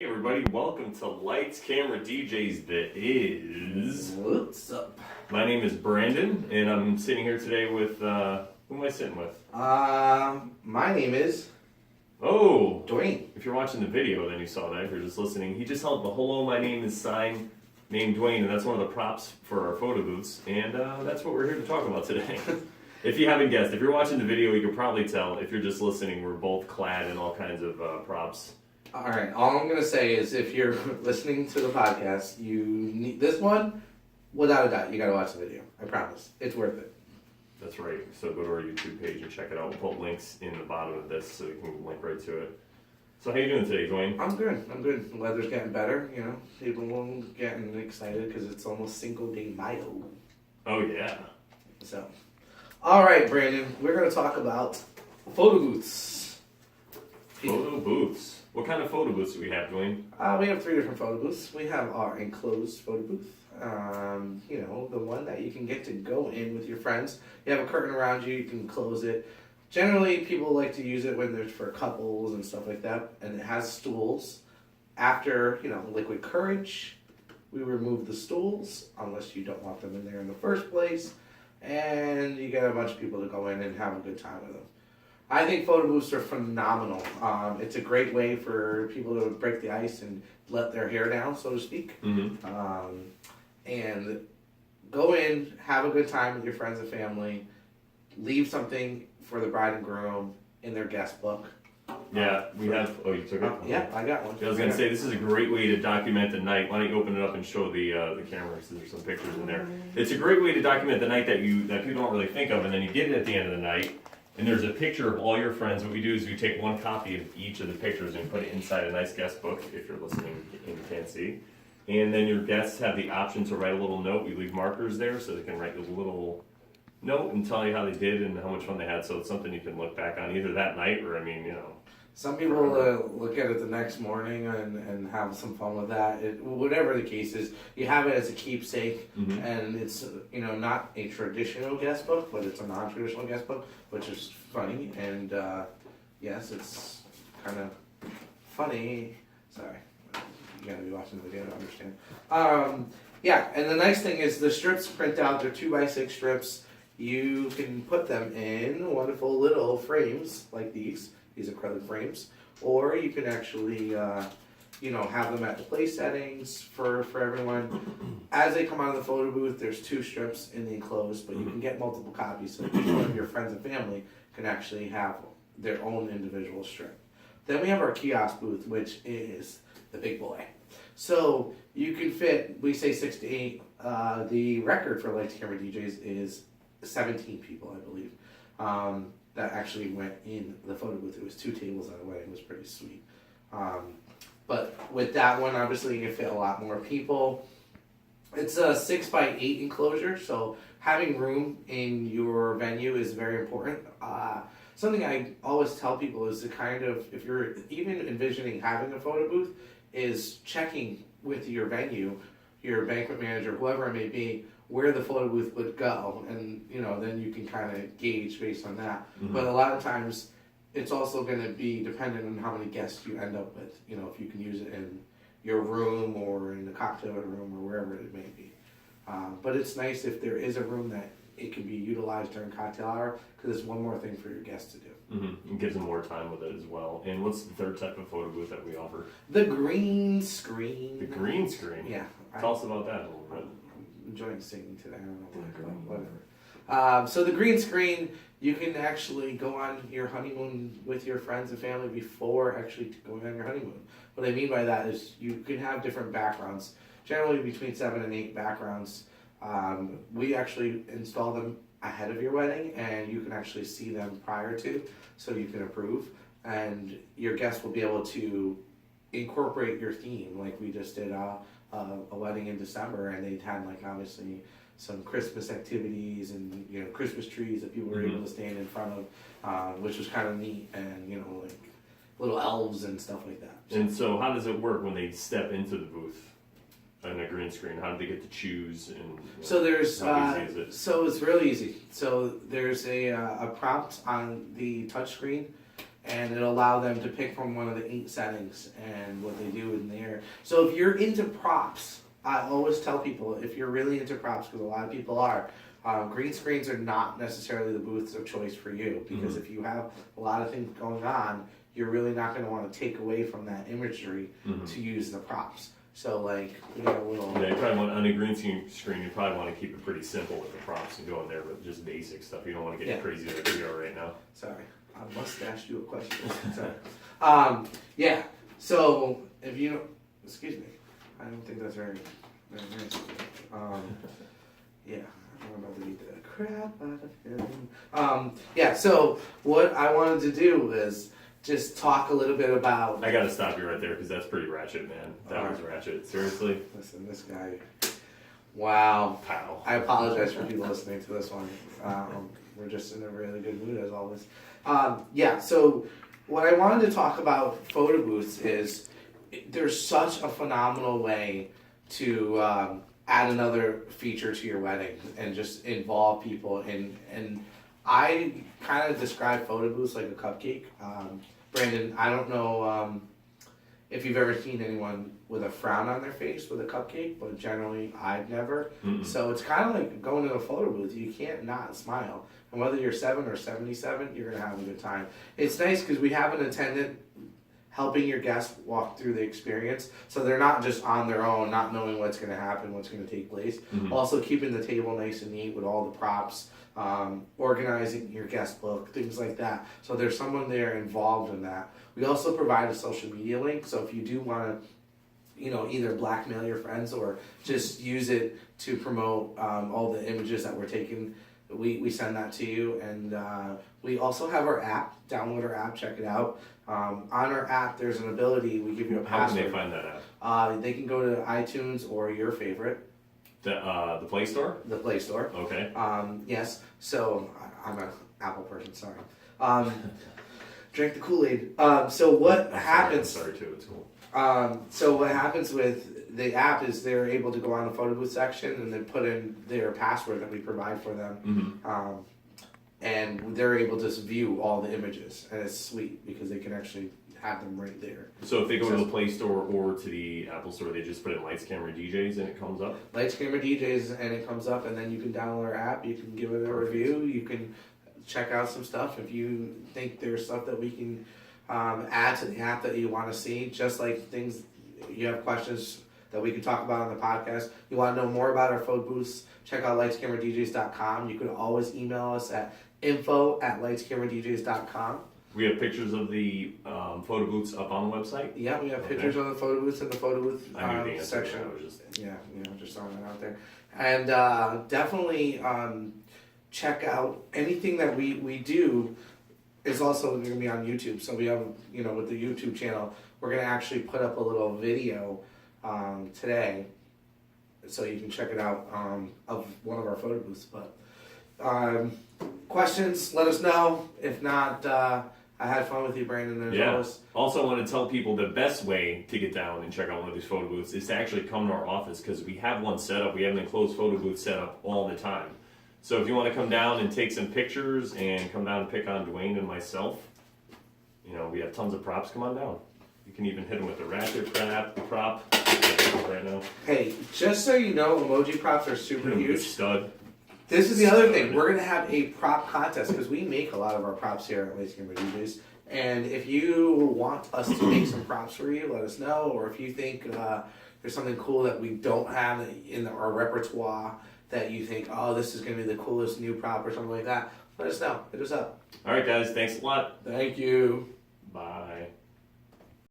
Hey everybody, welcome to Lights Camera DJs that is. What's up? My name is Brandon and I'm sitting here today with, who am I sitting with? My name is Oh! Duane. If you're watching the video then you saw that. If you're just listening, he just held the hello my name is sign named Duane, and that's one of the props for our photo booths, and that's what we're here to talk about today. If you haven't guessed, if you're watching the video you can probably tell. If you're just listening, we're both clad in all kinds of props. Alright, all I'm going to say is if you're listening to the podcast, you need this one, without a doubt, you got to watch the video. I promise. It's worth it. That's right. So go to our YouTube page and check it out. We'll put links in the bottom of this so you can link right to it. So how you doing today, Duane? I'm good. The weather's getting better, you know. People are getting excited because it's almost Cinco de Mayo. Oh, yeah. So, alright, Brandon, we're going to talk about photo booths. Photo booths. What kind of photo booths do we have, Duane? We have 3 different photo booths. We have our enclosed photo booth. You know, the one that you can get to go in with your friends. You have a curtain around you, you can close it. Generally, people like to use it when there's for couples and stuff like that. And it has stools. After, you know, Liquid Courage, we remove the stools, unless you don't want them in there in the first place. And you get a bunch of people to go in and have a good time with them. I think photo booths are phenomenal. It's a great way for people to break the ice and let their hair down, so to speak. Mm-hmm. And go in, have a good time with your friends and family, leave something for the bride and groom in their guest book. Yeah, we have. Oh, you took it? Yeah, I got one. I was going to say, this is a great way to document the night. Why don't you open it up and show the camera, because there's some pictures in there. It's a great way to document the night that people don't really think of, and then you get it at the end of the night. And there's a picture of all your friends. What we do is we take one copy of each of the pictures and put it inside a nice guest book, if you're listening and you can't see. And then your guests have the option to write a little note. We leave markers there so they can write a little note and tell you how they did and how much fun they had. So it's something you can look back on either that night or, Some people look at it the next morning and have some fun with that. Whatever the case is, you have it as a keepsake, Mm-hmm. and it's not a traditional guest book, but it's a non-traditional guest book, which is funny. And yes, it's kind of funny. Sorry, you gotta be watching the video to understand. Yeah, and the nice thing is the strips print out. They're 2x6 strips. You can put them in wonderful little frames like these acrylic frames, or you can actually, have them at the place settings for everyone. As they come out of the photo booth, there's 2 strips in the enclosed, but you can get multiple copies, so each one of your friends and family can actually have their own individual strip. Then we have our kiosk booth, which is the big boy. So you can fit, we say 6 to 8. The record for Lights Camera DJs is 17 people, I believe. That actually went in the photo booth. It was 2 tables at a wedding. It was pretty sweet. But with that one, obviously you can fit a lot more people. It's a 6x8 enclosure, so having room in your venue is very important. Something I always tell people is to kind of, if you're even envisioning having a photo booth, is checking with your venue, your banquet manager, whoever it may be, where the photo booth would go, and then you can kind of gauge based on that. Mm-hmm. But a lot of times it's also going to be dependent on how many guests you end up with, if you can use it in your room or in the cocktail room or wherever it may be. But it's nice if there is a room that it can be utilized during cocktail hour, because it's one more thing for your guests to do. Mm-hmm. It gives them more time with it as well. And what's the third type of photo booth that we offer? The green screen. The green screen? Yeah. Tell us about that a little bit. Enjoying singing today. I don't know why, but whatever. So the green screen, you can actually go on your honeymoon with your friends and family before actually going on your honeymoon. What I mean by that is you can have different backgrounds, generally between 7 and 8 backgrounds. We actually install them ahead of your wedding, and you can actually see them prior to, so you can approve, and your guests will be able to incorporate your theme, like we just did a wedding in December, and they had obviously some Christmas activities and Christmas trees that people were able to stand in front of, which was kind of neat, and little elves and stuff like that. And so how does it work when they step into the booth on a green screen? How do they get to choose? And so there's how easy is it? So it's really easy. So there's a prompt on the touch screen and it'll allow them to pick from one of the 8 settings and what they do in there. So if you're into props, I always tell people, if you're really into props, because a lot of people are, green screens are not necessarily the booths of choice for you, because if you have a lot of things going on, you're really not going to want to take away from that imagery to use the props. So like, we got a little... Yeah, you probably want, on a green screen, you probably want to keep it pretty simple with the props and go in there with just basic stuff. You don't want to get crazy like we are right now. Sorry, I must ask you a question. Sorry. Yeah, so if you... Excuse me. I don't think that's very nice. Yeah, I'm about to beat the crap out of him. Yeah, so what I wanted to do is just talk a little bit about... I gotta stop you right there because that's pretty ratchet, man. That was ratchet. Seriously? Listen, this guy... Wow. Pow. I apologize for people listening to this one. We're just in a really good mood as always. Yeah, so what I wanted to talk about photo booths is there's such a phenomenal way to add another feature to your wedding and just involve people and I kind of describe photo booths like a cupcake. Brandon, I don't know if you've ever seen anyone with a frown on their face with a cupcake, but generally I've never. So it's kind of like going to a photo booth. You can't not smile. And whether you're 7 or 77, you're going to have a good time. It's nice because we have an attendant helping your guests walk through the experience, so they're not just on their own, not knowing what's going to happen, what's going to take place. Also keeping the table nice and neat with all the props, organizing your guest book, things like that. So there's someone there involved in that. We also provide a social media link, so if you do want to, either blackmail your friends or just use it to promote all the images that we're taking, we send that to you. And we also have our app. Download our app, check it out. On our app, there's an ability, we give you a password. How can they find that app? They can go to iTunes or your favorite. The Play Store? The Play Store. Okay. Yes, so I'm an Apple person, sorry. Drink the Kool-Aid. So what happens... I'm sorry too, it's cool. So what happens with the app is they're able to go on the photo booth section and then put in their password that we provide for them. And they're able to just view all the images. And it's sweet because they can actually have them right there. So if they go to the Play Store or to the Apple Store, they just put in Lights Camera DJs and it comes up? Lights Camera DJs and it comes up, and then you can download our app, you can give it a review, you can check out some stuff. If you think there's stuff that we can add to the app that you want to see, just like things, you have questions that we can talk about on the podcast. You want to know more about our photo booths, check out lightscameradjs.com. You can always email us at info@lightscameradjs.com. We have pictures of the photo booths up on the website? Yeah, we have pictures of the photo booths in the photo booth section. Yeah. Just throwing that out there. And definitely check out anything that we do is also going to be on YouTube. So we have, with the YouTube channel, we're going to actually put up a little video today, so you can check it out of one of our photo booths. But questions, let us know. If not, I had fun with you, Brandon. Also, I want to tell people the best way to get down and check out one of these photo booths is to actually come to our office, because we have one set up. We have an enclosed photo booth set up all the time. So if you want to come down and take some pictures and come down and pick on Duane and myself, we have tons of props. Come on down. You can even hit them with the ratchet prop right now. Hey, just so you know, emoji props are super huge. Stud. This is the other thing. We're going to have a prop contest because we make a lot of our props here at Lights Camera DJs. And if you want us to make some props for you, let us know. Or if you think there's something cool that we don't have in our repertoire that you think, oh, this is going to be the coolest new prop or something like that, let us know. Hit us up. All right, guys. Thanks a lot. Thank you. Bye.